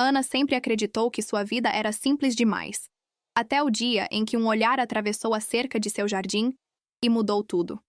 Ana sempre acreditou que sua vida era simples demais, até o dia em que um olhar atravessou a cerca de seu jardim e mudou tudo.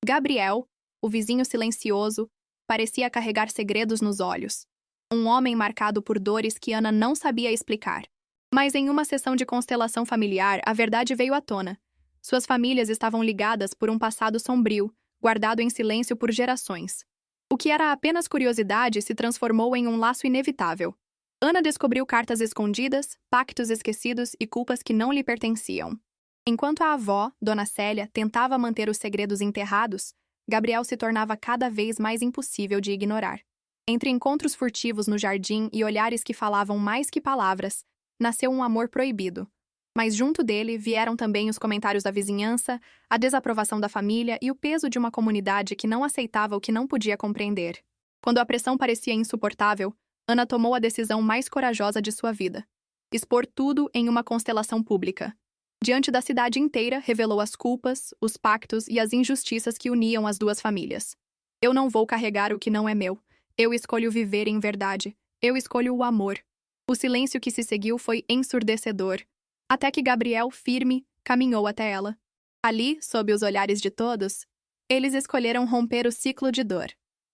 Gabriel, o vizinho silencioso, parecia carregar segredos nos olhos. Um homem marcado por dores que Ana não sabia explicar. Mas em uma sessão de constelação familiar, a verdade veio à tona. Suas famílias estavam ligadas por um passado sombrio, guardado em silêncio por gerações. O que era apenas curiosidade se transformou em um laço inevitável. Ana descobriu cartas escondidas, pactos esquecidos e culpas que não lhe pertenciam. Enquanto a avó, Dona Célia, tentava manter os segredos enterrados, Gabriel se tornava cada vez mais impossível de ignorar. Entre encontros furtivos no jardim e olhares que falavam mais que palavras, nasceu um amor proibido. Mas junto dele vieram também os comentários da vizinhança, a desaprovação da família e o peso de uma comunidade que não aceitava o que não podia compreender. Quando a pressão parecia insuportável, Ana tomou a decisão mais corajosa de sua vida: expor tudo em uma constelação pública. Diante da cidade inteira, revelou as culpas, os pactos e as injustiças que uniam as duas famílias. Eu não vou carregar o que não é meu. Eu escolho viver em verdade. Eu escolho o amor. O silêncio que se seguiu foi ensurdecedor, até que Gabriel, firme, caminhou até ela. Ali, sob os olhares de todos, eles escolheram romper o ciclo de dor.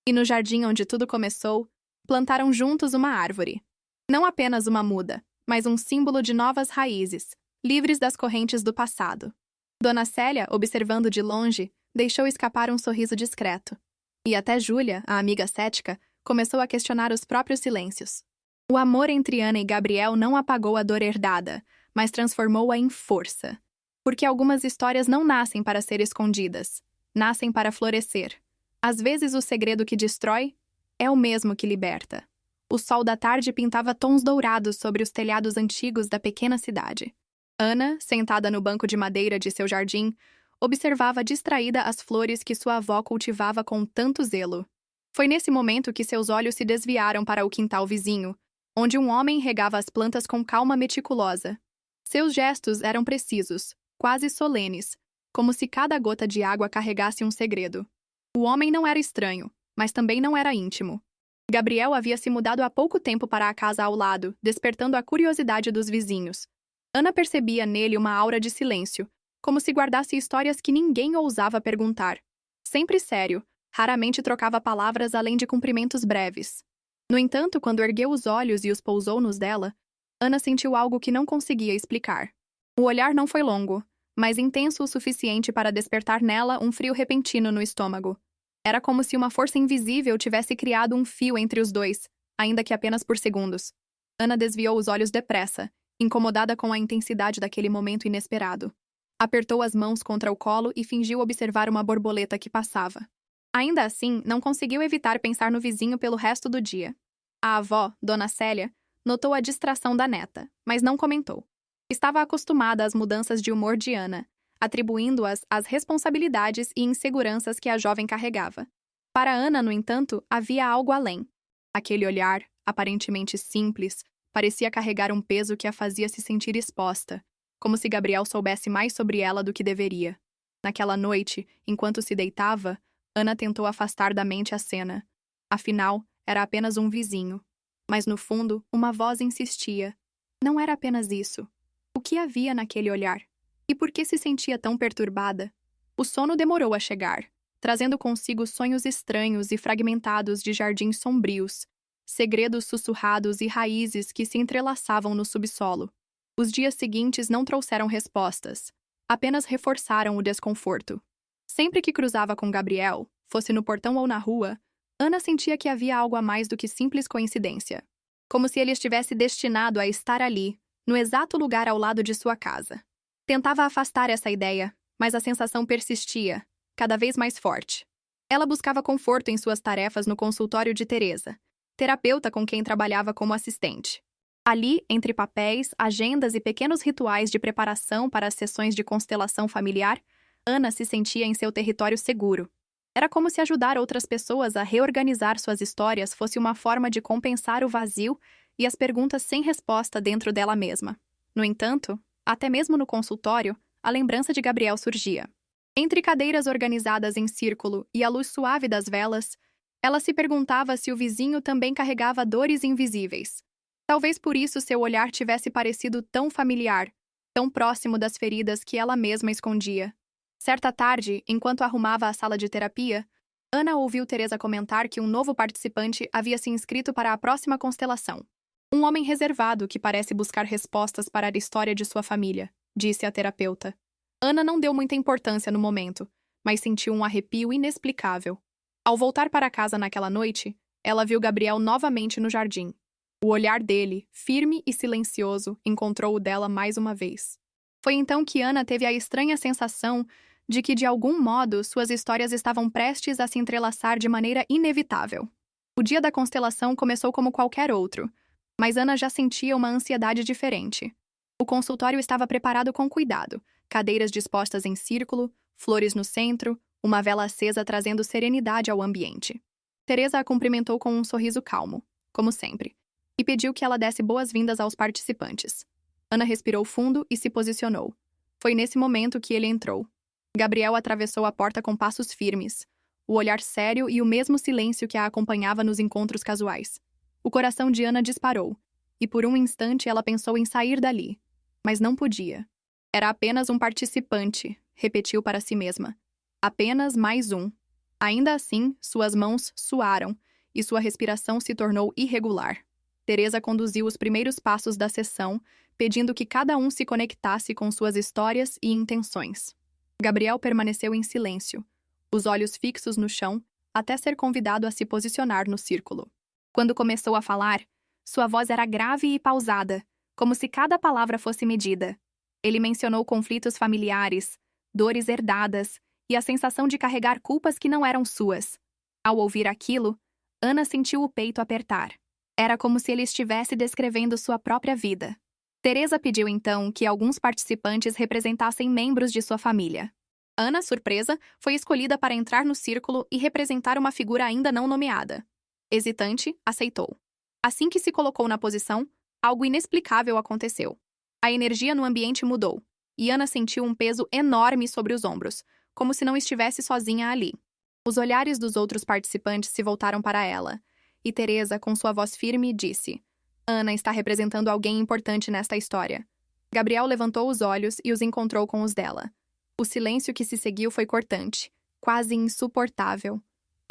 E no jardim onde tudo começou, plantaram juntos uma árvore. Não apenas uma muda, mas um símbolo de novas raízes, livres das correntes do passado. Dona Célia, observando de longe, deixou escapar um sorriso discreto. E até Júlia, a amiga cética, começou a questionar os próprios silêncios. O amor entre Ana e Gabriel não apagou a dor herdada, mas transformou-a em força. Porque algumas histórias não nascem para ser escondidas, nascem para florescer. Às vezes o segredo que destrói é o mesmo que liberta. O sol da tarde pintava tons dourados sobre os telhados antigos da pequena cidade. Ana, sentada no banco de madeira de seu jardim, observava distraída as flores que sua avó cultivava com tanto zelo. Foi nesse momento que seus olhos se desviaram para o quintal vizinho, onde um homem regava as plantas com calma meticulosa. Seus gestos eram precisos, quase solenes, como se cada gota de água carregasse um segredo. O homem não era estranho, mas também não era íntimo. Gabriel havia se mudado há pouco tempo para a casa ao lado, despertando a curiosidade dos vizinhos. Ana percebia nele uma aura de silêncio, como se guardasse histórias que ninguém ousava perguntar. Sempre sério, raramente trocava palavras além de cumprimentos breves. No entanto, quando ergueu os olhos e os pousou nos dela, Ana sentiu algo que não conseguia explicar. O olhar não foi longo, mas intenso o suficiente para despertar nela um frio repentino no estômago. Era como se uma força invisível tivesse criado um fio entre os dois, ainda que apenas por segundos. Ana desviou os olhos depressa, incomodada com a intensidade daquele momento inesperado. Apertou as mãos contra o colo e fingiu observar uma borboleta que passava. Ainda assim, não conseguiu evitar pensar no vizinho pelo resto do dia. A avó, Dona Célia, notou a distração da neta, mas não comentou. Estava acostumada às mudanças de humor de Ana, atribuindo-as às responsabilidades e inseguranças que a jovem carregava. Para Ana, no entanto, havia algo além. Aquele olhar, aparentemente simples, parecia carregar um peso que a fazia se sentir exposta, como se Gabriel soubesse mais sobre ela do que deveria. Naquela noite, enquanto se deitava, Ana tentou afastar da mente a cena. Afinal, era apenas um vizinho. Mas no fundo, uma voz insistia. Não era apenas isso. O que havia naquele olhar? E por que se sentia tão perturbada? O sono demorou a chegar, trazendo consigo sonhos estranhos e fragmentados de jardins sombrios, segredos sussurrados e raízes que se entrelaçavam no subsolo. Os dias seguintes não trouxeram respostas, apenas reforçaram o desconforto. Sempre que cruzava com Gabriel, fosse no portão ou na rua, Ana sentia que havia algo a mais do que simples coincidência. Como se ele estivesse destinado a estar ali, no exato lugar ao lado de sua casa. Tentava afastar essa ideia, mas a sensação persistia, cada vez mais forte. Ela buscava conforto em suas tarefas no consultório de Teresa, terapeuta com quem trabalhava como assistente. Ali, entre papéis, agendas e pequenos rituais de preparação para as sessões de constelação familiar, Ana se sentia em seu território seguro. Era como se ajudar outras pessoas a reorganizar suas histórias fosse uma forma de compensar o vazio e as perguntas sem resposta dentro dela mesma. No entanto, até mesmo no consultório, a lembrança de Gabriel surgia. Entre cadeiras organizadas em círculo e a luz suave das velas, ela se perguntava se o vizinho também carregava dores invisíveis. Talvez por isso seu olhar tivesse parecido tão familiar, tão próximo das feridas que ela mesma escondia. Certa tarde, enquanto arrumava a sala de terapia, Ana ouviu Teresa comentar que um novo participante havia se inscrito para a próxima constelação. Um homem reservado que parece buscar respostas para a história de sua família, disse a terapeuta. Ana não deu muita importância no momento, mas sentiu um arrepio inexplicável. Ao voltar para casa naquela noite, ela viu Gabriel novamente no jardim. O olhar dele, firme e silencioso, encontrou o dela mais uma vez. Foi então que Ana teve a estranha sensação de que, de algum modo, suas histórias estavam prestes a se entrelaçar de maneira inevitável. O dia da constelação começou como qualquer outro, mas Ana já sentia uma ansiedade diferente. O consultório estava preparado com cuidado, cadeiras dispostas em círculo, flores no centro, uma vela acesa trazendo serenidade ao ambiente. Teresa a cumprimentou com um sorriso calmo, como sempre, e pediu que ela desse boas-vindas aos participantes. Ana respirou fundo e se posicionou. Foi nesse momento que ele entrou. Gabriel atravessou a porta com passos firmes, o olhar sério e o mesmo silêncio que a acompanhava nos encontros casuais. O coração de Ana disparou, e por um instante ela pensou em sair dali. Mas não podia. Era apenas um participante, repetiu para si mesma. Apenas mais um. Ainda assim, suas mãos suaram, e sua respiração se tornou irregular. Teresa conduziu os primeiros passos da sessão, pedindo que cada um se conectasse com suas histórias e intenções. Gabriel permaneceu em silêncio, os olhos fixos no chão, até ser convidado a se posicionar no círculo. Quando começou a falar, sua voz era grave e pausada, como se cada palavra fosse medida. Ele mencionou conflitos familiares, dores herdadas e a sensação de carregar culpas que não eram suas. Ao ouvir aquilo, Ana sentiu o peito apertar. Era como se ele estivesse descrevendo sua própria vida. Teresa pediu então que alguns participantes representassem membros de sua família. Ana, surpresa, foi escolhida para entrar no círculo e representar uma figura ainda não nomeada. Hesitante, aceitou. Assim que se colocou na posição, algo inexplicável aconteceu. A energia no ambiente mudou, e Ana sentiu um peso enorme sobre os ombros, como se não estivesse sozinha ali. Os olhares dos outros participantes se voltaram para ela, e Teresa, com sua voz firme, disse: Ana está representando alguém importante nesta história. Gabriel levantou os olhos e os encontrou com os dela. O silêncio que se seguiu foi cortante, quase insuportável.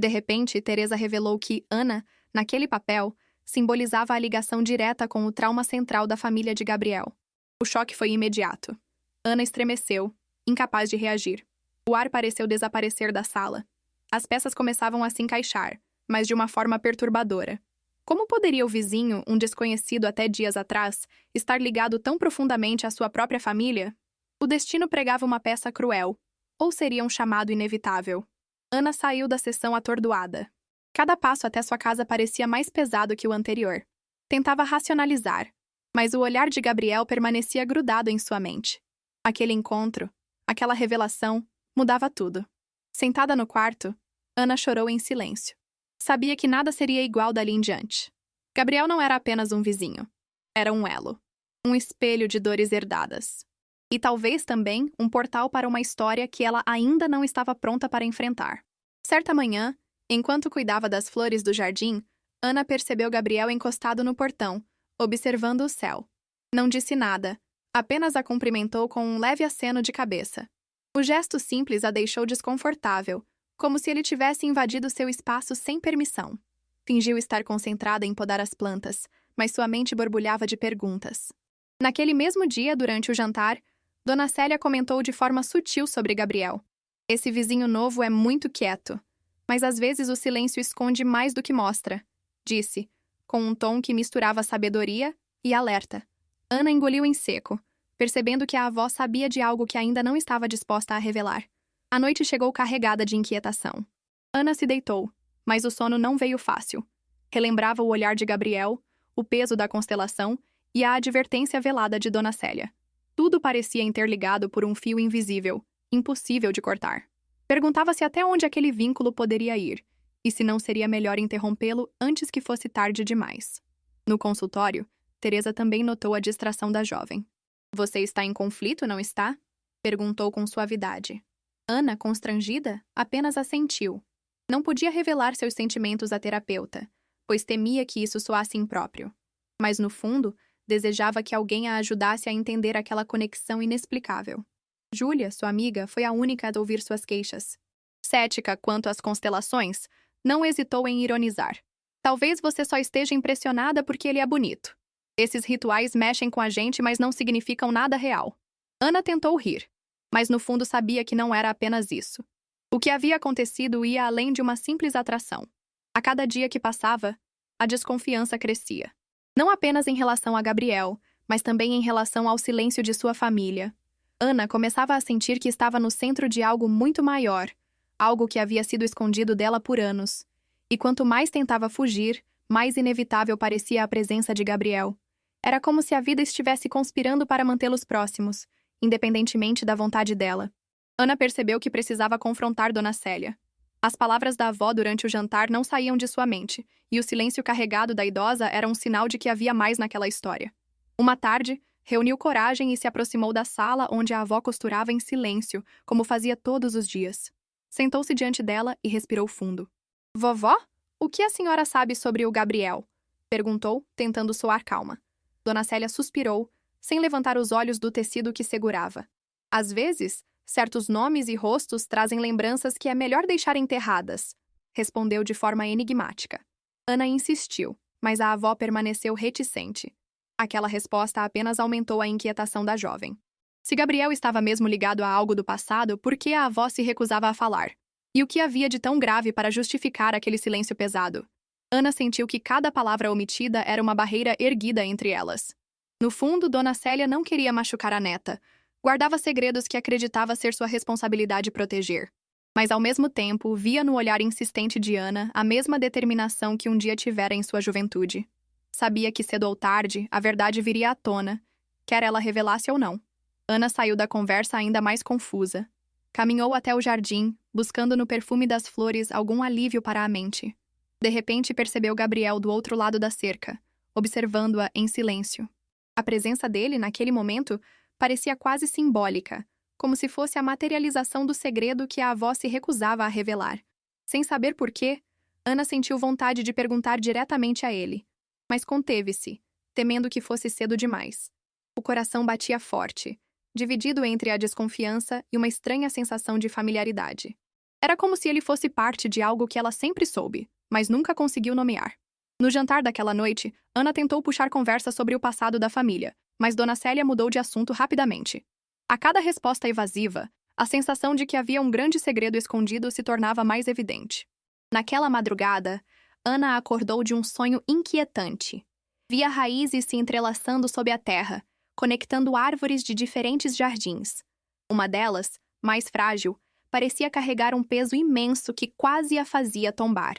De repente, Teresa revelou que Ana, naquele papel, simbolizava a ligação direta com o trauma central da família de Gabriel. O choque foi imediato. Ana estremeceu, incapaz de reagir. O ar pareceu desaparecer da sala. As peças começavam a se encaixar, mas de uma forma perturbadora. Como poderia o vizinho, um desconhecido até dias atrás, estar ligado tão profundamente à sua própria família? O destino pregava uma peça cruel, ou seria um chamado inevitável? Ana saiu da sessão atordoada. Cada passo até sua casa parecia mais pesado que o anterior. Tentava racionalizar, mas o olhar de Gabriel permanecia grudado em sua mente. Aquele encontro, aquela revelação, mudava tudo. Sentada no quarto, Ana chorou em silêncio. Sabia que nada seria igual dali em diante. Gabriel não era apenas um vizinho. Era um elo. Um espelho de dores herdadas. E talvez também um portal para uma história que ela ainda não estava pronta para enfrentar. Certa manhã, enquanto cuidava das flores do jardim, Ana percebeu Gabriel encostado no portão, observando o céu. Não disse nada, apenas a cumprimentou com um leve aceno de cabeça. O gesto simples a deixou desconfortável, como se ele tivesse invadido seu espaço sem permissão. Fingiu estar concentrada em podar as plantas, mas sua mente borbulhava de perguntas. Naquele mesmo dia, durante o jantar, Dona Célia comentou de forma sutil sobre Gabriel. Esse vizinho novo é muito quieto, mas às vezes o silêncio esconde mais do que mostra, disse, com um tom que misturava sabedoria e alerta. Ana engoliu em seco, percebendo que a avó sabia de algo que ainda não estava disposta a revelar. A noite chegou carregada de inquietação. Ana se deitou, mas o sono não veio fácil. Relembrava o olhar de Gabriel, o peso da constelação e a advertência velada de Dona Célia. Tudo parecia interligado por um fio invisível, impossível de cortar. Perguntava-se até onde aquele vínculo poderia ir, e se não seria melhor interrompê-lo antes que fosse tarde demais. No consultório, Teresa também notou a distração da jovem. "Você está em conflito, não está?" perguntou com suavidade. Ana, constrangida, apenas assentiu. Não podia revelar seus sentimentos à terapeuta, pois temia que isso soasse impróprio. mas no fundo, desejava que alguém a ajudasse a entender aquela conexão inexplicável. Júlia, sua amiga, foi a única a ouvir suas queixas. Cética quanto às constelações, não hesitou em ironizar. Talvez você só esteja impressionada porque ele é bonito. Esses rituais mexem com a gente, mas não significam nada real. Ana tentou rir, mas no fundo sabia que não era apenas isso. O que havia acontecido ia além de uma simples atração. A cada dia que passava, a desconfiança crescia. Não apenas em relação a Gabriel, mas também em relação ao silêncio de sua família. Ana começava a sentir que estava no centro de algo muito maior, algo que havia sido escondido dela por anos. E quanto mais tentava fugir, mais inevitável parecia a presença de Gabriel. Era como se a vida estivesse conspirando para mantê-los próximos, independentemente da vontade dela. Ana percebeu que precisava confrontar Dona Célia. As palavras da avó durante o jantar não saíam de sua mente, e o silêncio carregado da idosa era um sinal de que havia mais naquela história. Uma tarde, reuniu coragem e se aproximou da sala onde a avó costurava em silêncio, como fazia todos os dias. Sentou-se diante dela e respirou fundo. Vovó, o que a senhora sabe sobre o Gabriel? Perguntou, tentando soar calma. Dona Célia suspirou, sem levantar os olhos do tecido que segurava. Às vezes, certos nomes e rostos trazem lembranças que é melhor deixar enterradas, respondeu de forma enigmática. Ana insistiu, mas a avó permaneceu reticente. Aquela resposta apenas aumentou a inquietação da jovem. Se Gabriel estava mesmo ligado a algo do passado, por que a avó se recusava a falar? E o que havia de tão grave para justificar aquele silêncio pesado? Ana sentiu que cada palavra omitida era uma barreira erguida entre elas. No fundo, Dona Célia não queria machucar a neta. Guardava segredos que acreditava ser sua responsabilidade proteger. Mas, ao mesmo tempo, via no olhar insistente de Ana a mesma determinação que um dia tivera em sua juventude. Sabia que cedo ou tarde a verdade viria à tona, quer ela revelasse ou não. Ana saiu da conversa ainda mais confusa. Caminhou até o jardim, buscando no perfume das flores algum alívio para a mente. De repente percebeu Gabriel do outro lado da cerca, observando-a em silêncio. A presença dele, naquele momento, parecia quase simbólica, como se fosse a materialização do segredo que a avó se recusava a revelar. Sem saber por quê, Ana sentiu vontade de perguntar diretamente a ele, mas conteve-se, temendo que fosse cedo demais. O coração batia forte, dividido entre a desconfiança e uma estranha sensação de familiaridade. Era como se ele fosse parte de algo que ela sempre soube, mas nunca conseguiu nomear. No jantar daquela noite, Ana tentou puxar conversa sobre o passado da família, mas Dona Célia mudou de assunto rapidamente. A cada resposta evasiva, a sensação de que havia um grande segredo escondido se tornava mais evidente. Naquela madrugada, Ana acordou de um sonho inquietante. Via raízes se entrelaçando sob a terra, conectando árvores de diferentes jardins. Uma delas, mais frágil, parecia carregar um peso imenso que quase a fazia tombar.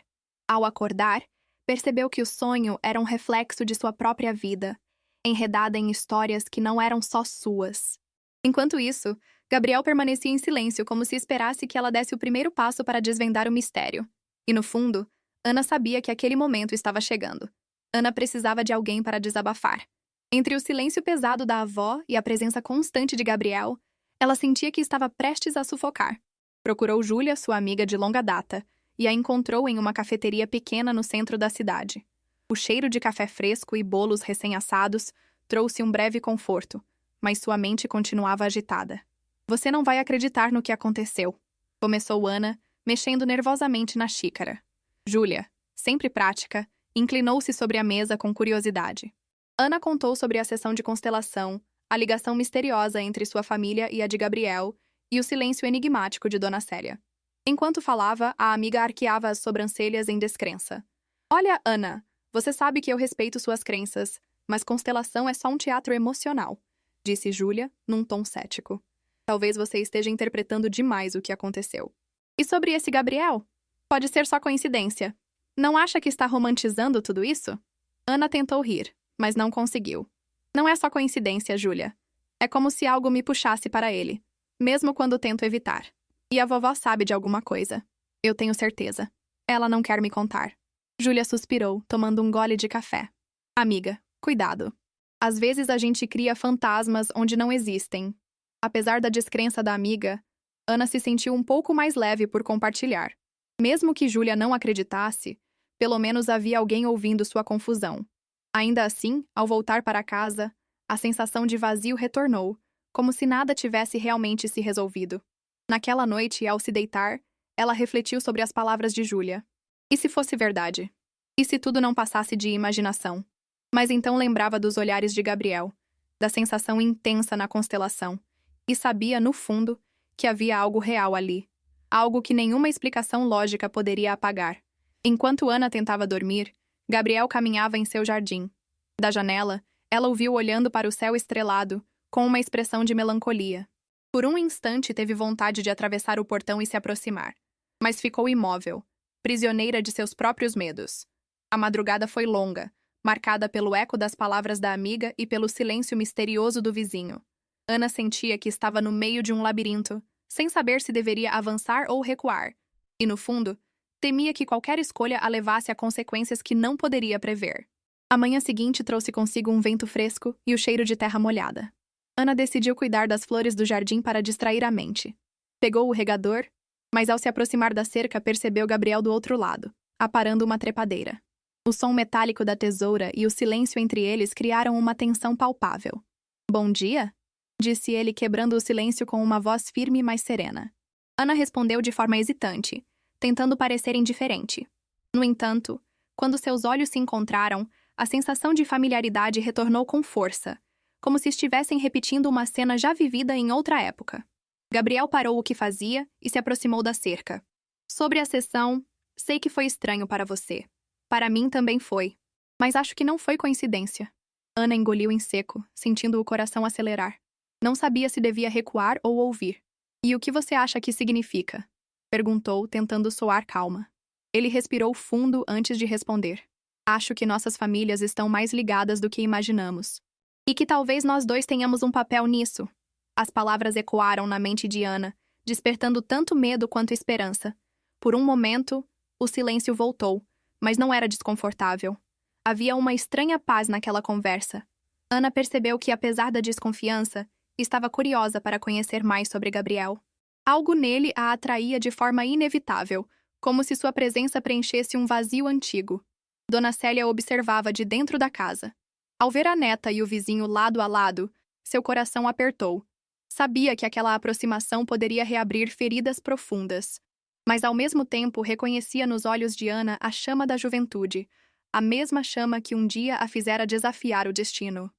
Ao acordar, percebeu que o sonho era um reflexo de sua própria vida, enredada em histórias que não eram só suas. Enquanto isso, Gabriel permanecia em silêncio, como se esperasse que ela desse o primeiro passo para desvendar o mistério. E no fundo, Ana sabia que aquele momento estava chegando. Ana precisava de alguém para desabafar. Entre o silêncio pesado da avó e a presença constante de Gabriel, ela sentia que estava prestes a sufocar. Procurou Júlia, sua amiga de longa data, e a encontrou em uma cafeteria pequena no centro da cidade. O cheiro de café fresco e bolos recém-assados trouxe um breve conforto, mas sua mente continuava agitada. Você não vai acreditar no que aconteceu, começou Ana, mexendo nervosamente na xícara. Júlia, sempre prática, inclinou-se sobre a mesa com curiosidade. Ana contou sobre a sessão de constelação, a ligação misteriosa entre sua família e a de Gabriel e o silêncio enigmático de Dona Célia. Enquanto falava, a amiga arqueava as sobrancelhas em descrença. Olha, Ana, você sabe que eu respeito suas crenças, mas constelação é só um teatro emocional, disse Júlia, num tom cético. Talvez você esteja interpretando demais o que aconteceu. E sobre esse Gabriel? Pode ser só coincidência. Não acha que está romantizando tudo isso? Ana tentou rir, mas não conseguiu. Não é só coincidência, Júlia. É como se algo me puxasse para ele, mesmo quando tento evitar. E a vovó sabe de alguma coisa. Eu tenho certeza. Ela não quer me contar. Júlia suspirou, tomando um gole de café. Amiga, cuidado. Às vezes a gente cria fantasmas onde não existem. Apesar da descrença da amiga, Ana se sentiu um pouco mais leve por compartilhar. Mesmo que Júlia não acreditasse, pelo menos havia alguém ouvindo sua confusão. Ainda assim, ao voltar para casa, a sensação de vazio retornou, como se nada tivesse realmente se resolvido. Naquela noite, ao se deitar, ela refletiu sobre as palavras de Júlia. E se fosse verdade? E se tudo não passasse de imaginação? Mas então lembrava dos olhares de Gabriel, da sensação intensa na constelação, e sabia, no fundo, que havia algo real ali. Algo que nenhuma explicação lógica poderia apagar. Enquanto Ana tentava dormir, Gabriel caminhava em seu jardim. Da janela, ela o viu olhando para o céu estrelado, com uma expressão de melancolia. Por um instante teve vontade de atravessar o portão e se aproximar. Mas ficou imóvel, prisioneira de seus próprios medos. A madrugada foi longa, marcada pelo eco das palavras da amiga e pelo silêncio misterioso do vizinho. Ana sentia que estava no meio de um labirinto, sem saber se deveria avançar ou recuar. E, no fundo, temia que qualquer escolha a levasse a consequências que não poderia prever. A manhã seguinte trouxe consigo um vento fresco e o cheiro de terra molhada. Ana decidiu cuidar das flores do jardim para distrair a mente. Pegou o regador, mas ao se aproximar da cerca percebeu Gabriel do outro lado, aparando uma trepadeira. O som metálico da tesoura e o silêncio entre eles criaram uma tensão palpável. "Bom dia?", disse ele, quebrando o silêncio com uma voz firme, mas serena. Ana respondeu de forma hesitante, tentando parecer indiferente. No entanto, quando seus olhos se encontraram, a sensação de familiaridade retornou com força, como se estivessem repetindo uma cena já vivida em outra época. Gabriel parou o que fazia e se aproximou da cerca. "Sobre a sessão, sei que foi estranho para você. Para mim também foi. Mas acho que não foi coincidência." Ana engoliu em seco, sentindo o coração acelerar. Não sabia se devia recuar ou ouvir. "E o que você acha que significa?", perguntou, tentando soar calma. Ele respirou fundo antes de responder. "Acho que nossas famílias estão mais ligadas do que imaginamos. E que talvez nós dois tenhamos um papel nisso." As palavras ecoaram na mente de Ana, despertando tanto medo quanto esperança. Por um momento, o silêncio voltou, mas não era desconfortável. Havia uma estranha paz naquela conversa. Ana percebeu que, apesar da desconfiança, estava curiosa para conhecer mais sobre Gabriel. Algo nele a atraía de forma inevitável, como se sua presença preenchesse um vazio antigo. Dona Célia observava de dentro da casa. Ao ver a neta e o vizinho lado a lado, seu coração apertou. Sabia que aquela aproximação poderia reabrir feridas profundas. Mas ao mesmo tempo reconhecia nos olhos de Ana a chama da juventude, a mesma chama que um dia a fizera desafiar o destino.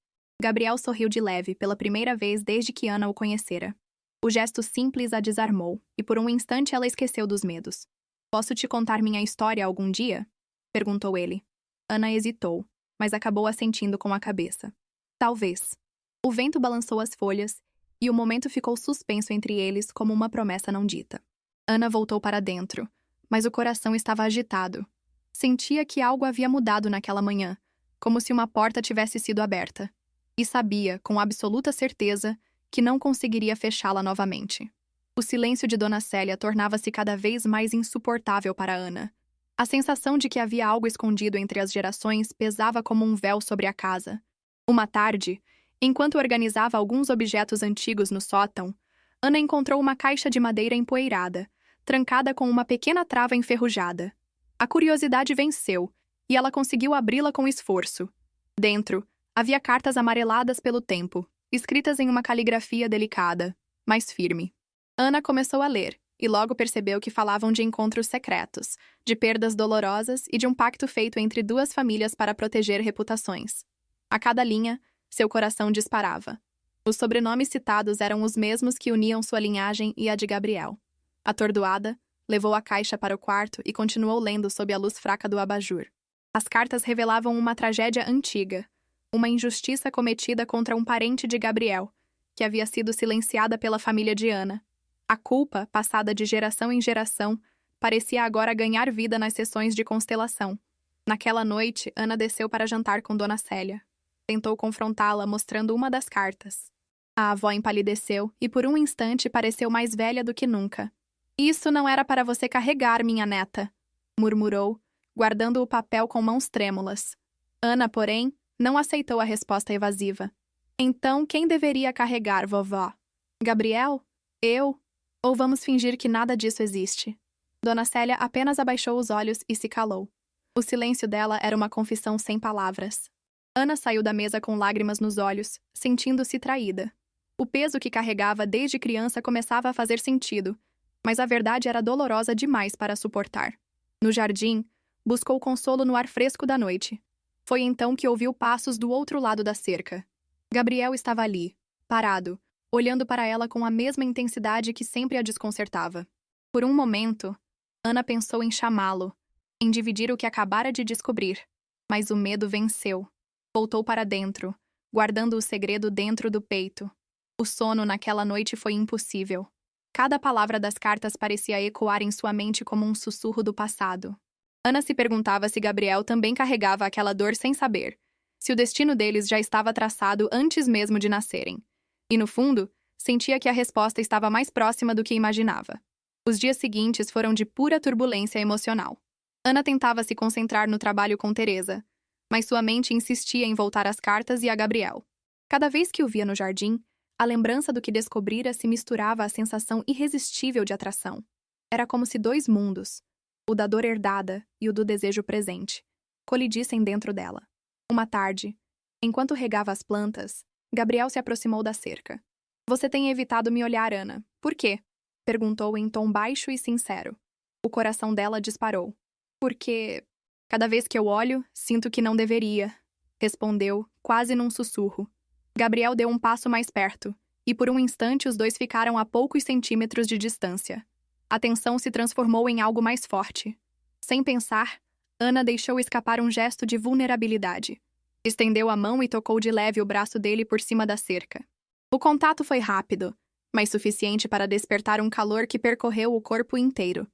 Gabriel sorriu de leve, pela primeira vez desde que Ana o conhecera. O gesto simples a desarmou, e por um instante ela esqueceu dos medos. "Posso te contar minha história algum dia?", perguntou ele. Ana hesitou, mas acabou assentindo com a cabeça. "Talvez." O vento balançou as folhas, e o momento ficou suspenso entre eles como uma promessa não dita. Ana voltou para dentro, mas o coração estava agitado. Sentia que algo havia mudado naquela manhã, como se uma porta tivesse sido aberta. E sabia, com absoluta certeza, que não conseguiria fechá-la novamente. O silêncio de Dona Célia tornava-se cada vez mais insuportável para Ana. A sensação de que havia algo escondido entre as gerações pesava como um véu sobre a casa. Uma tarde, enquanto organizava alguns objetos antigos no sótão, Ana encontrou uma caixa de madeira empoeirada, trancada com uma pequena trava enferrujada. A curiosidade venceu, e ela conseguiu abri-la com esforço. Dentro, havia cartas amareladas pelo tempo, escritas em uma caligrafia delicada, mas firme. Ana começou a ler, e logo percebeu que falavam de encontros secretos, de perdas dolorosas e de um pacto feito entre duas famílias para proteger reputações. A cada linha, seu coração disparava. Os sobrenomes citados eram os mesmos que uniam sua linhagem e a de Gabriel. Atordoada, levou a caixa para o quarto e continuou lendo sob a luz fraca do abajur. As cartas revelavam uma tragédia antiga, uma injustiça cometida contra um parente de Gabriel, que havia sido silenciada pela família de Ana. A culpa, passada de geração em geração, parecia agora ganhar vida nas sessões de constelação. Naquela noite, Ana desceu para jantar com Dona Célia. Tentou confrontá-la mostrando uma das cartas. A avó empalideceu e por um instante pareceu mais velha do que nunca. "Isso não era para você carregar, minha neta", murmurou, guardando o papel com mãos trêmulas. Ana, porém, não aceitou a resposta evasiva. "Então, quem deveria carregar, vovó? Gabriel? Eu? Ou vamos fingir que nada disso existe?" Dona Célia apenas abaixou os olhos e se calou. O silêncio dela era uma confissão sem palavras. Ana saiu da mesa com lágrimas nos olhos, sentindo-se traída. O peso que carregava desde criança começava a fazer sentido, mas a verdade era dolorosa demais para suportar. No jardim, buscou consolo no ar fresco da noite. Foi então que ouviu passos do outro lado da cerca. Gabriel estava ali, parado, olhando para ela com a mesma intensidade que sempre a desconcertava. Por um momento, Ana pensou em chamá-lo, em dividir o que acabara de descobrir, mas o medo venceu. Voltou para dentro, guardando o segredo dentro do peito. O sono naquela noite foi impossível. Cada palavra das cartas parecia ecoar em sua mente como um sussurro do passado. Ana se perguntava se Gabriel também carregava aquela dor sem saber, se o destino deles já estava traçado antes mesmo de nascerem. E, no fundo, sentia que a resposta estava mais próxima do que imaginava. Os dias seguintes foram de pura turbulência emocional. Ana tentava se concentrar no trabalho com Teresa, mas sua mente insistia em voltar às cartas e a Gabriel. Cada vez que o via no jardim, a lembrança do que descobrira se misturava à sensação irresistível de atração. Era como se dois mundos, o da dor herdada e o do desejo presente, colidissem dentro dela. Uma tarde, enquanto regava as plantas, Gabriel se aproximou da cerca. "Você tem evitado me olhar, Ana. Por quê?" perguntou em tom baixo e sincero. O coração dela disparou. "Porque cada vez que eu olho, sinto que não deveria", respondeu, quase num sussurro. Gabriel deu um passo mais perto, e por um instante os dois ficaram a poucos centímetros de distância. A tensão se transformou em algo mais forte. Sem pensar, Ana deixou escapar um gesto de vulnerabilidade. Estendeu a mão e tocou de leve o braço dele por cima da cerca. O contato foi rápido, mas suficiente para despertar um calor que percorreu o corpo inteiro.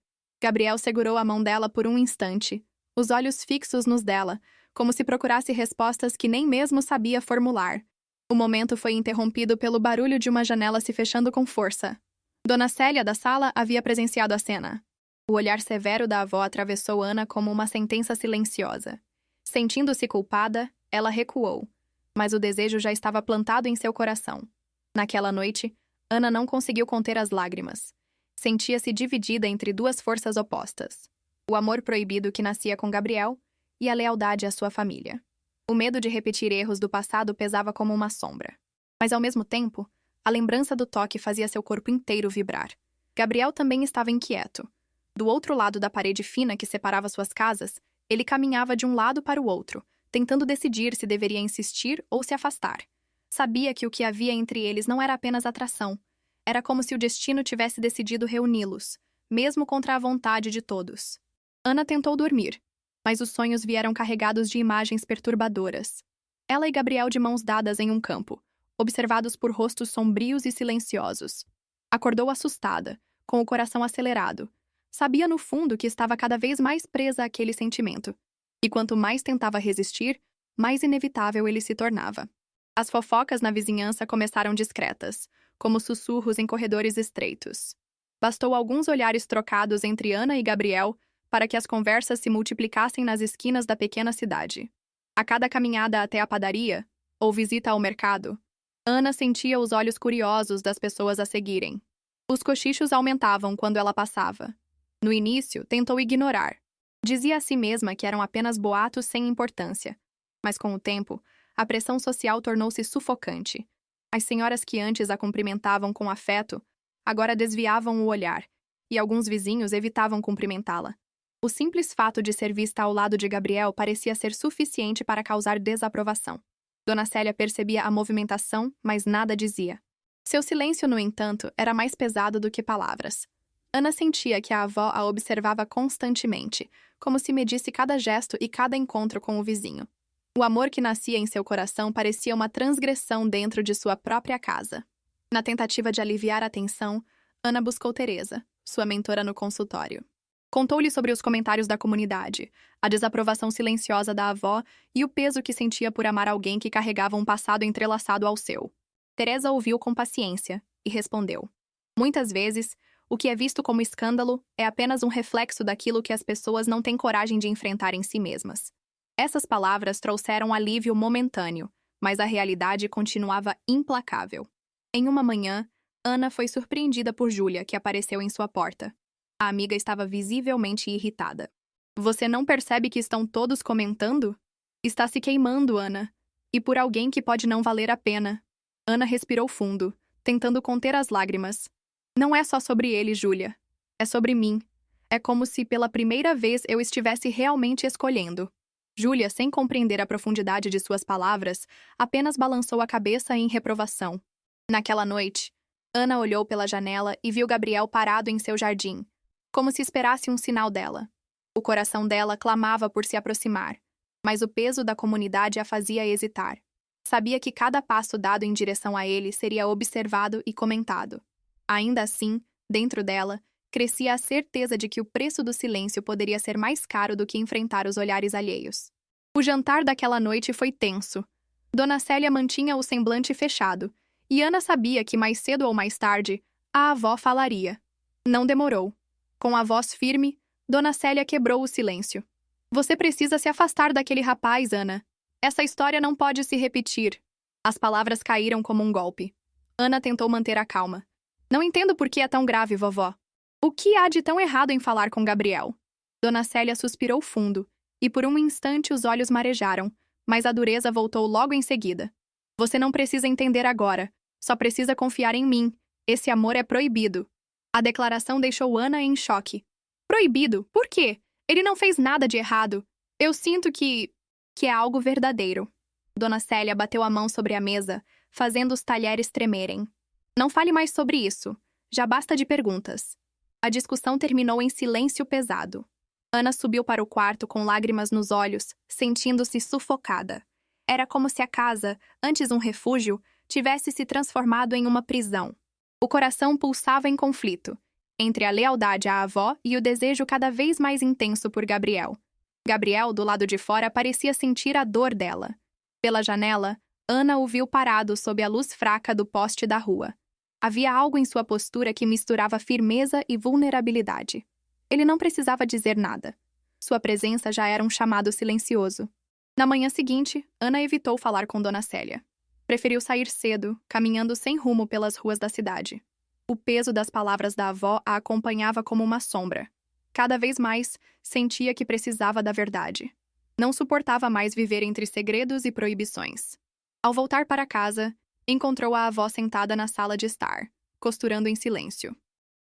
Gabriel segurou a mão dela por um instante, os olhos fixos nos dela, como se procurasse respostas que nem mesmo sabia formular. O momento foi interrompido pelo barulho de uma janela se fechando com força. Dona Célia, da sala, havia presenciado a cena. O olhar severo da avó atravessou Ana como uma sentença silenciosa. Sentindo-se culpada, ela recuou, mas o desejo já estava plantado em seu coração. Naquela noite, Ana não conseguiu conter as lágrimas. Sentia-se dividida entre duas forças opostas: o amor proibido que nascia com Gabriel e a lealdade à sua família. O medo de repetir erros do passado pesava como uma sombra. Mas, ao mesmo tempo, a lembrança do toque fazia seu corpo inteiro vibrar. Gabriel também estava inquieto. Do outro lado da parede fina que separava suas casas, ele caminhava de um lado para o outro, tentando decidir se deveria insistir ou se afastar. Sabia que o que havia entre eles não era apenas atração. Era como se o destino tivesse decidido reuni-los, mesmo contra a vontade de todos. Ana tentou dormir, mas os sonhos vieram carregados de imagens perturbadoras. Ela e Gabriel de mãos dadas em um campo, observados por rostos sombrios e silenciosos. Acordou assustada, com o coração acelerado. Sabia no fundo que estava cada vez mais presa àquele sentimento. E quanto mais tentava resistir, mais inevitável ele se tornava. As fofocas na vizinhança começaram discretas, como sussurros em corredores estreitos. Bastou alguns olhares trocados entre Ana e Gabriel para que as conversas se multiplicassem nas esquinas da pequena cidade. A cada caminhada até a padaria, ou visita ao mercado, Ana sentia os olhos curiosos das pessoas a seguirem. Os cochichos aumentavam quando ela passava. No início, tentou ignorar. Dizia a si mesma que eram apenas boatos sem importância. Mas com o tempo, a pressão social tornou-se sufocante. As senhoras que antes a cumprimentavam com afeto, agora desviavam o olhar, e alguns vizinhos evitavam cumprimentá-la. O simples fato de ser vista ao lado de Gabriel parecia ser suficiente para causar desaprovação. Dona Célia percebia a movimentação, mas nada dizia. Seu silêncio, no entanto, era mais pesado do que palavras. Ana sentia que a avó a observava constantemente, como se medisse cada gesto e cada encontro com o vizinho. O amor que nascia em seu coração parecia uma transgressão dentro de sua própria casa. Na tentativa de aliviar a tensão, Ana buscou Teresa, sua mentora no consultório. Contou-lhe sobre os comentários da comunidade, a desaprovação silenciosa da avó e o peso que sentia por amar alguém que carregava um passado entrelaçado ao seu. Teresa ouviu com paciência e respondeu: "Muitas vezes, o que é visto como escândalo é apenas um reflexo daquilo que as pessoas não têm coragem de enfrentar em si mesmas." Essas palavras trouxeram alívio momentâneo, mas a realidade continuava implacável. Em uma manhã, Ana foi surpreendida por Júlia, que apareceu em sua porta. A amiga estava visivelmente irritada. "Você não percebe que estão todos comentando?" "Está se queimando, Ana." E por alguém que pode não valer a pena. Ana respirou fundo, tentando conter as lágrimas. Não é só sobre ele, Júlia. É sobre mim. É como se pela primeira vez eu estivesse realmente escolhendo. Júlia, sem compreender a profundidade de suas palavras, apenas balançou a cabeça em reprovação. Naquela noite, Ana olhou pela janela e viu Gabriel parado em seu jardim, como se esperasse um sinal dela. O coração dela clamava por se aproximar, mas o peso da comunidade a fazia hesitar. Sabia que cada passo dado em direção a ele seria observado e comentado. Ainda assim, dentro dela, crescia a certeza de que o preço do silêncio poderia ser mais caro do que enfrentar os olhares alheios. O jantar daquela noite foi tenso. Dona Célia mantinha o semblante fechado, e Ana sabia que mais cedo ou mais tarde, a avó falaria. Não demorou. Com a voz firme, Dona Célia quebrou o silêncio. Você precisa se afastar daquele rapaz, Ana. Essa história não pode se repetir. As palavras caíram como um golpe. Ana tentou manter a calma. Não entendo por que é tão grave, vovó. O que há de tão errado em falar com Gabriel? Dona Célia suspirou fundo, e por um instante os olhos marejaram, mas a dureza voltou logo em seguida. Você não precisa entender agora. Só precisa confiar em mim. Esse amor é proibido. A declaração deixou Ana em choque. Proibido? Por quê? Ele não fez nada de errado. Eu sinto que é algo verdadeiro. Dona Célia bateu a mão sobre a mesa, fazendo os talheres tremerem. Não fale mais sobre isso. Já basta de perguntas. A discussão terminou em silêncio pesado. Ana subiu para o quarto com lágrimas nos olhos, sentindo-se sufocada. Era como se a casa, antes um refúgio, tivesse se transformado em uma prisão. O coração pulsava em conflito, entre a lealdade à avó e o desejo cada vez mais intenso por Gabriel. Gabriel, do lado de fora, parecia sentir a dor dela. Pela janela, Ana o viu parado sob a luz fraca do poste da rua. Havia algo em sua postura que misturava firmeza e vulnerabilidade. Ele não precisava dizer nada. Sua presença já era um chamado silencioso. Na manhã seguinte, Ana evitou falar com Dona Célia. Preferiu sair cedo, caminhando sem rumo pelas ruas da cidade. O peso das palavras da avó a acompanhava como uma sombra. Cada vez mais, sentia que precisava da verdade. Não suportava mais viver entre segredos e proibições. Ao voltar para casa, encontrou a avó sentada na sala de estar, costurando em silêncio.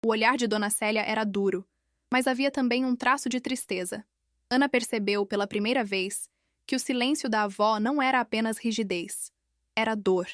O olhar de Dona Célia era duro, mas havia também um traço de tristeza. Ana percebeu, pela primeira vez, que o silêncio da avó não era apenas rigidez. Era dor.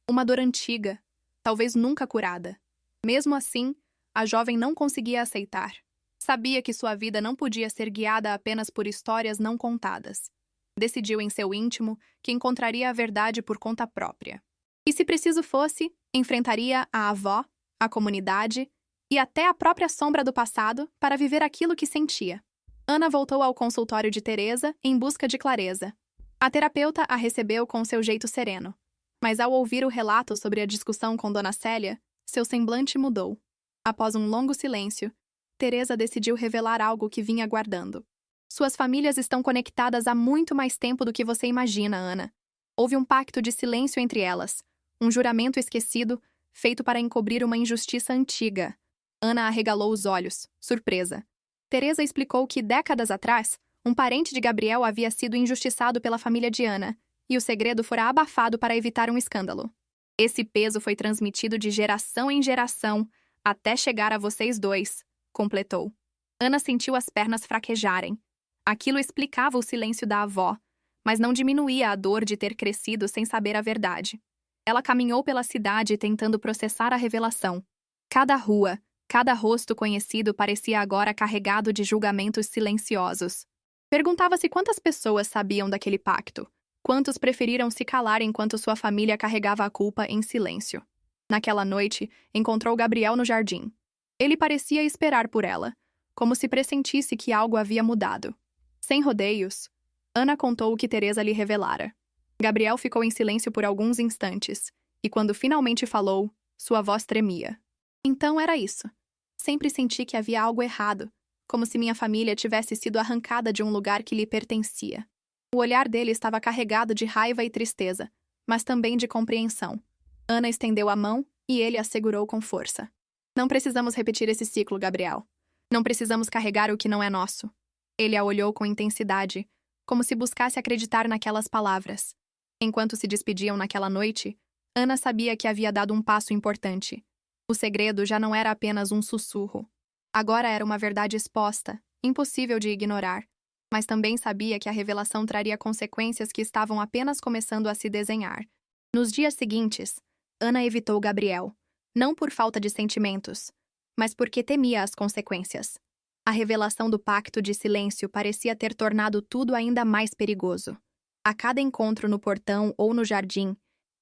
Uma dor antiga, talvez nunca curada. Mesmo assim, a jovem não conseguia aceitar. Sabia que sua vida não podia ser guiada apenas por histórias não contadas. Decidiu em seu íntimo que encontraria a verdade por conta própria. E se preciso fosse, enfrentaria a avó, a comunidade e até a própria sombra do passado para viver aquilo que sentia. Ana voltou ao consultório de Teresa em busca de clareza. A terapeuta a recebeu com seu jeito sereno. Mas ao ouvir o relato sobre a discussão com Dona Célia, seu semblante mudou. Após um longo silêncio, Teresa decidiu revelar algo que vinha guardando. Suas famílias estão conectadas há muito mais tempo do que você imagina, Ana. Houve um pacto de silêncio entre elas, um juramento esquecido, feito para encobrir uma injustiça antiga. Ana arregalou os olhos, surpresa. Teresa explicou que, décadas atrás, um parente de Gabriel havia sido injustiçado pela família de Ana, e o segredo fora abafado para evitar um escândalo. Esse peso foi transmitido de geração em geração, até chegar a vocês dois, completou. Ana sentiu as pernas fraquejarem. Aquilo explicava o silêncio da avó, mas não diminuía a dor de ter crescido sem saber a verdade. Ela caminhou pela cidade tentando processar a revelação. Cada rua, cada rosto conhecido parecia agora carregado de julgamentos silenciosos. Perguntava-se quantas pessoas sabiam daquele pacto. Quantos preferiram se calar enquanto sua família carregava a culpa em silêncio. Naquela noite, encontrou Gabriel no jardim. Ele parecia esperar por ela, como se pressentisse que algo havia mudado. Sem rodeios, Ana contou o que Teresa lhe revelara. Gabriel ficou em silêncio por alguns instantes, e quando finalmente falou, sua voz tremia. Então era isso. Sempre senti que havia algo errado, como se minha família tivesse sido arrancada de um lugar que lhe pertencia. O olhar dele estava carregado de raiva e tristeza, mas também de compreensão. Ana estendeu a mão e ele a segurou com força. Não precisamos repetir esse ciclo, Gabriel. Não precisamos carregar o que não é nosso. Ele a olhou com intensidade, como se buscasse acreditar naquelas palavras. Enquanto se despediam naquela noite, Ana sabia que havia dado um passo importante. O segredo já não era apenas um sussurro. Agora era uma verdade exposta, impossível de ignorar. Mas também sabia que a revelação traria consequências que estavam apenas começando a se desenhar. Nos dias seguintes, Ana evitou Gabriel, não por falta de sentimentos, mas porque temia as consequências. A revelação do pacto de silêncio parecia ter tornado tudo ainda mais perigoso. A cada encontro no portão ou no jardim,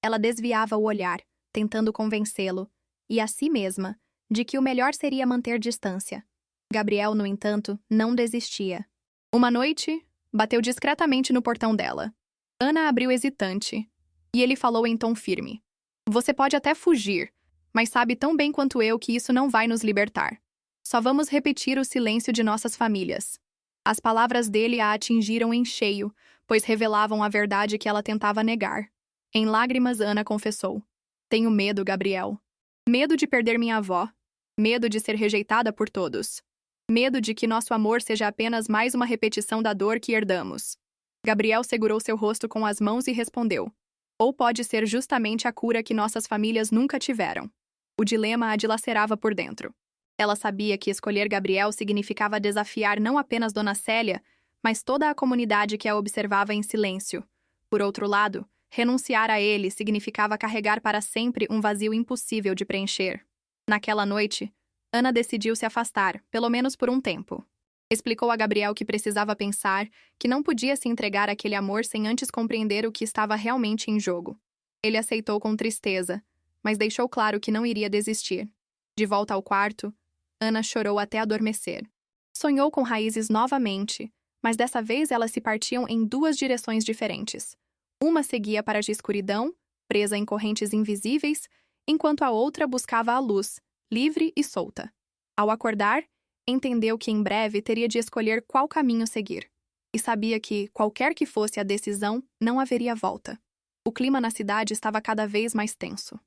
ela desviava o olhar, tentando convencê-lo, e a si mesma, de que o melhor seria manter distância. Gabriel, no entanto, não desistia. Uma noite, bateu discretamente no portão dela. Ana abriu hesitante, e ele falou em tom firme. Você pode até fugir, mas sabe tão bem quanto eu que isso não vai nos libertar. Só vamos repetir o silêncio de nossas famílias. As palavras dele a atingiram em cheio, pois revelavam a verdade que ela tentava negar. Em lágrimas, Ana confessou. Tenho medo, Gabriel. Medo de perder minha avó. Medo de ser rejeitada por todos. Medo de que nosso amor seja apenas mais uma repetição da dor que herdamos. Gabriel segurou seu rosto com as mãos e respondeu. Ou pode ser justamente a cura que nossas famílias nunca tiveram. O dilema a dilacerava por dentro. Ela sabia que escolher Gabriel significava desafiar não apenas Dona Célia, mas toda a comunidade que a observava em silêncio. Por outro lado, renunciar a ele significava carregar para sempre um vazio impossível de preencher. Naquela noite, Ana decidiu se afastar, pelo menos por um tempo. Explicou a Gabriel que precisava pensar, que não podia se entregar àquele amor sem antes compreender o que estava realmente em jogo. Ele aceitou com tristeza, mas deixou claro que não iria desistir. De volta ao quarto, Ana chorou até adormecer. Sonhou com raízes novamente, mas dessa vez elas se partiam em duas direções diferentes. Uma seguia para a escuridão, presa em correntes invisíveis, enquanto a outra buscava a luz, livre e solta. Ao acordar, entendeu que em breve teria de escolher qual caminho seguir. E sabia que, qualquer que fosse a decisão, não haveria volta. O clima na cidade estava cada vez mais tenso.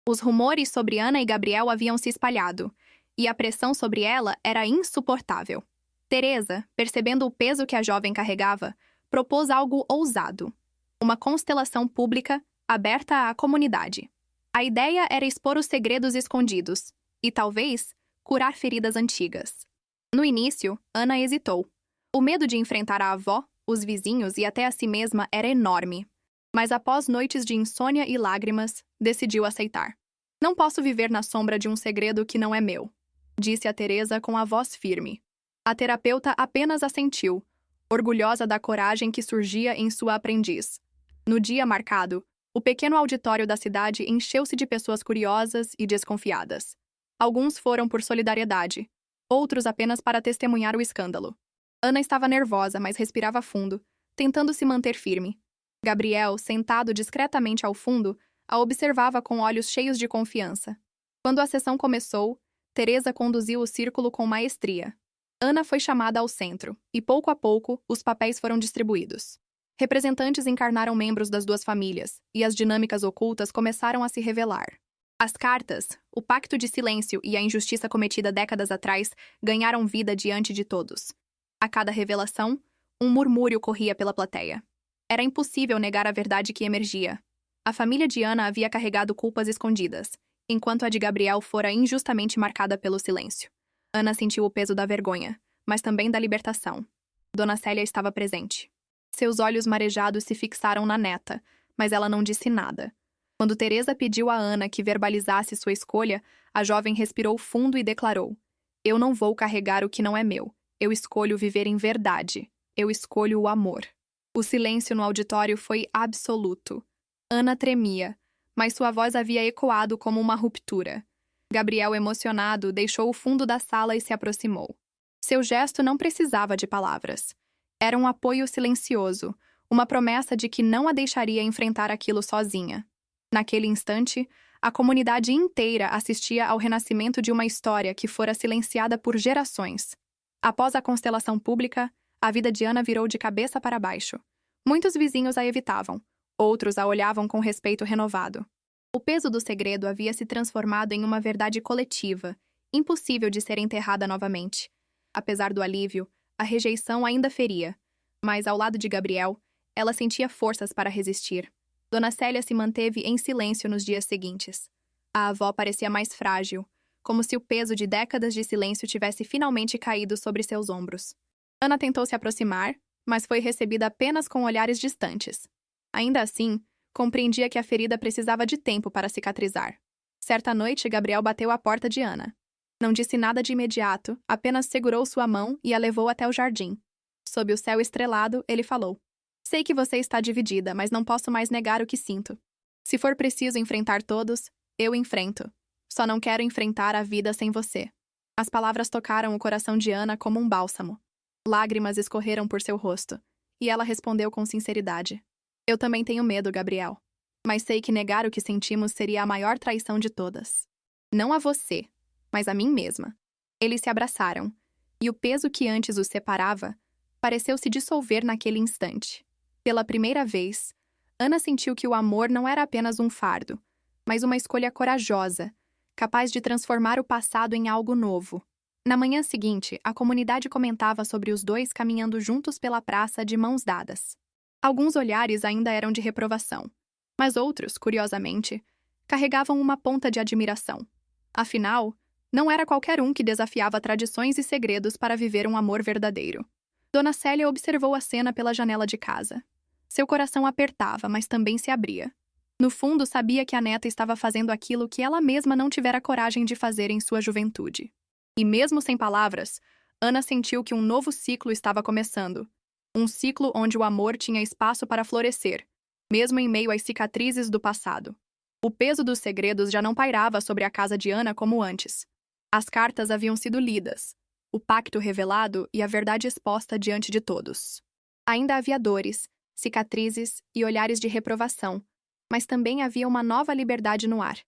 Os rumores sobre Ana e Gabriel haviam se espalhado, e a pressão sobre ela era insuportável. Teresa, percebendo o peso que a jovem carregava, propôs algo ousado. Uma constelação pública, aberta à comunidade. A ideia era expor os segredos escondidos, e talvez, curar feridas antigas. No início, Ana hesitou. O medo de enfrentar a avó, os vizinhos e até a si mesma era enorme. Mas após noites de insônia e lágrimas, decidiu aceitar. Não posso viver na sombra de um segredo que não é meu, disse a Teresa com a voz firme. A terapeuta apenas assentiu, orgulhosa da coragem que surgia em sua aprendiz. No dia marcado, o pequeno auditório da cidade encheu-se de pessoas curiosas e desconfiadas. Alguns foram por solidariedade, outros apenas para testemunhar o escândalo. Ana estava nervosa, mas respirava fundo, tentando se manter firme. Gabriel, sentado discretamente ao fundo, a observava com olhos cheios de confiança. Quando a sessão começou, Teresa conduziu o círculo com maestria. Ana foi chamada ao centro, e pouco a pouco, os papéis foram distribuídos. Representantes encarnaram membros das duas famílias, e as dinâmicas ocultas começaram a se revelar. As cartas, o pacto de silêncio e a injustiça cometida décadas atrás ganharam vida diante de todos. A cada revelação, um murmúrio corria pela plateia. Era impossível negar a verdade que emergia. A família de Ana havia carregado culpas escondidas, enquanto a de Gabriel fora injustamente marcada pelo silêncio. Ana sentiu o peso da vergonha, mas também da libertação. Dona Célia estava presente. Seus olhos marejados se fixaram na neta, mas ela não disse nada. Quando Teresa pediu a Ana que verbalizasse sua escolha, a jovem respirou fundo e declarou: Eu não vou carregar o que não é meu. Eu escolho viver em verdade. Eu escolho o amor. O silêncio no auditório foi absoluto. Ana tremia, mas sua voz havia ecoado como uma ruptura. Gabriel, emocionado, deixou o fundo da sala e se aproximou. Seu gesto não precisava de palavras. Era um apoio silencioso, uma promessa de que não a deixaria enfrentar aquilo sozinha. Naquele instante, a comunidade inteira assistia ao renascimento de uma história que fora silenciada por gerações. Após a constelação pública, a vida de Ana virou de cabeça para baixo. Muitos vizinhos a evitavam, outros a olhavam com respeito renovado. O peso do segredo havia se transformado em uma verdade coletiva, impossível de ser enterrada novamente. Apesar do alívio, a rejeição ainda feria, mas ao lado de Gabriel, ela sentia forças para resistir. Dona Célia se manteve em silêncio nos dias seguintes. A avó parecia mais frágil, como se o peso de décadas de silêncio tivesse finalmente caído sobre seus ombros. Ana tentou se aproximar, mas foi recebida apenas com olhares distantes. Ainda assim, compreendia que a ferida precisava de tempo para cicatrizar. Certa noite, Gabriel bateu à porta de Ana. Não disse nada de imediato, apenas segurou sua mão e a levou até o jardim. Sob o céu estrelado, ele falou: "Sei que você está dividida, mas não posso mais negar o que sinto. Se for preciso enfrentar todos, eu enfrento. Só não quero enfrentar a vida sem você." As palavras tocaram o coração de Ana como um bálsamo. Lágrimas escorreram por seu rosto, e ela respondeu com sinceridade: "Eu também tenho medo, Gabriel. Mas sei que negar o que sentimos seria a maior traição de todas. Não a você, mas a mim mesma." Eles se abraçaram, e o peso que antes os separava pareceu se dissolver naquele instante. Pela primeira vez, Ana sentiu que o amor não era apenas um fardo, mas uma escolha corajosa, capaz de transformar o passado em algo novo. Na manhã seguinte, a comunidade comentava sobre os dois caminhando juntos pela praça de mãos dadas. Alguns olhares ainda eram de reprovação, mas outros, curiosamente, carregavam uma ponta de admiração. Afinal, não era qualquer um que desafiava tradições e segredos para viver um amor verdadeiro. Dona Célia observou a cena pela janela de casa. Seu coração apertava, mas também se abria. No fundo, sabia que a neta estava fazendo aquilo que ela mesma não tivera coragem de fazer em sua juventude. E mesmo sem palavras, Ana sentiu que um novo ciclo estava começando. Um ciclo onde o amor tinha espaço para florescer, mesmo em meio às cicatrizes do passado. O peso dos segredos já não pairava sobre a casa de Ana como antes. As cartas haviam sido lidas, o pacto revelado e a verdade exposta diante de todos. Ainda havia dores, cicatrizes e olhares de reprovação, mas também havia uma nova liberdade no ar.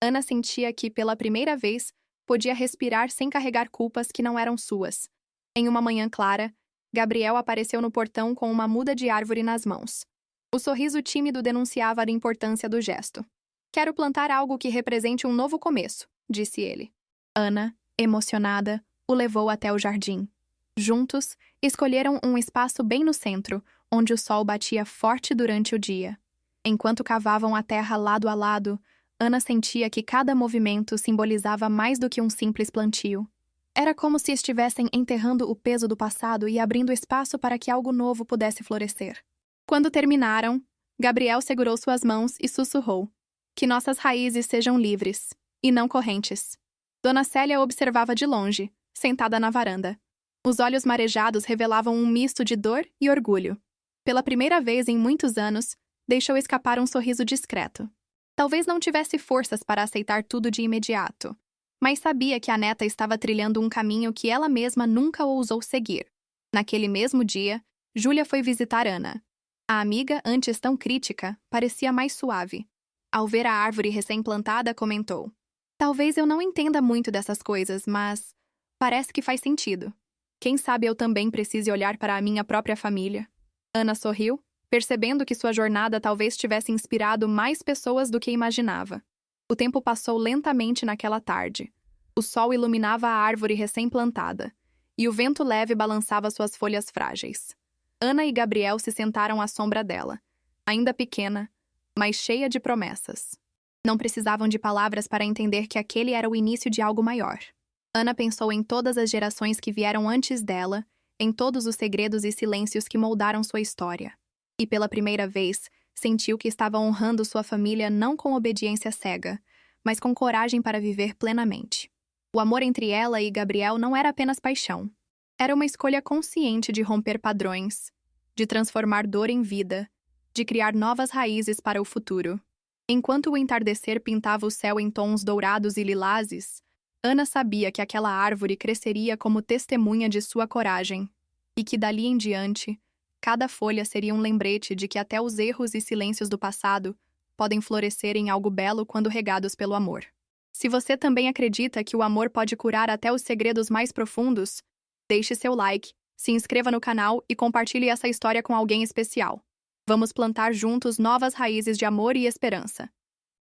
Ana sentia que, pela primeira vez, podia respirar sem carregar culpas que não eram suas. Em uma manhã clara, Gabriel apareceu no portão com uma muda de árvore nas mãos. O sorriso tímido denunciava a importância do gesto. "Quero plantar algo que represente um novo começo", disse ele. Ana, emocionada, o levou até o jardim. Juntos, escolheram um espaço bem no centro, onde o sol batia forte durante o dia. Enquanto cavavam a terra lado a lado, Ana sentia que cada movimento simbolizava mais do que um simples plantio. Era como se estivessem enterrando o peso do passado e abrindo espaço para que algo novo pudesse florescer. Quando terminaram, Gabriel segurou suas mãos e sussurrou: "Que nossas raízes sejam livres, e não correntes." Dona Célia observava de longe, sentada na varanda. Os olhos marejados revelavam um misto de dor e orgulho. Pela primeira vez em muitos anos, deixou escapar um sorriso discreto. Talvez não tivesse forças para aceitar tudo de imediato, mas sabia que a neta estava trilhando um caminho que ela mesma nunca ousou seguir. Naquele mesmo dia, Júlia foi visitar Ana. A amiga, antes tão crítica, parecia mais suave. Ao ver a árvore recém-plantada, comentou: "Talvez eu não entenda muito dessas coisas, mas parece que faz sentido. Quem sabe eu também precise olhar para a minha própria família." Ana sorriu, percebendo que sua jornada talvez tivesse inspirado mais pessoas do que imaginava. O tempo passou lentamente naquela tarde. O sol iluminava a árvore recém-plantada, e o vento leve balançava suas folhas frágeis. Ana e Gabriel se sentaram à sombra dela, ainda pequena, mas cheia de promessas. Não precisavam de palavras para entender que aquele era o início de algo maior. Ana pensou em todas as gerações que vieram antes dela, em todos os segredos e silêncios que moldaram sua história. E pela primeira vez, sentiu que estava honrando sua família não com obediência cega, mas com coragem para viver plenamente. O amor entre ela e Gabriel não era apenas paixão. Era uma escolha consciente de romper padrões, de transformar dor em vida, de criar novas raízes para o futuro. Enquanto o entardecer pintava o céu em tons dourados e lilazes, Ana sabia que aquela árvore cresceria como testemunha de sua coragem, e que dali em diante, cada folha seria um lembrete de que até os erros e silêncios do passado podem florescer em algo belo quando regados pelo amor. Se você também acredita que o amor pode curar até os segredos mais profundos, deixe seu like, se inscreva no canal e compartilhe essa história com alguém especial. Vamos plantar juntos novas raízes de amor e esperança.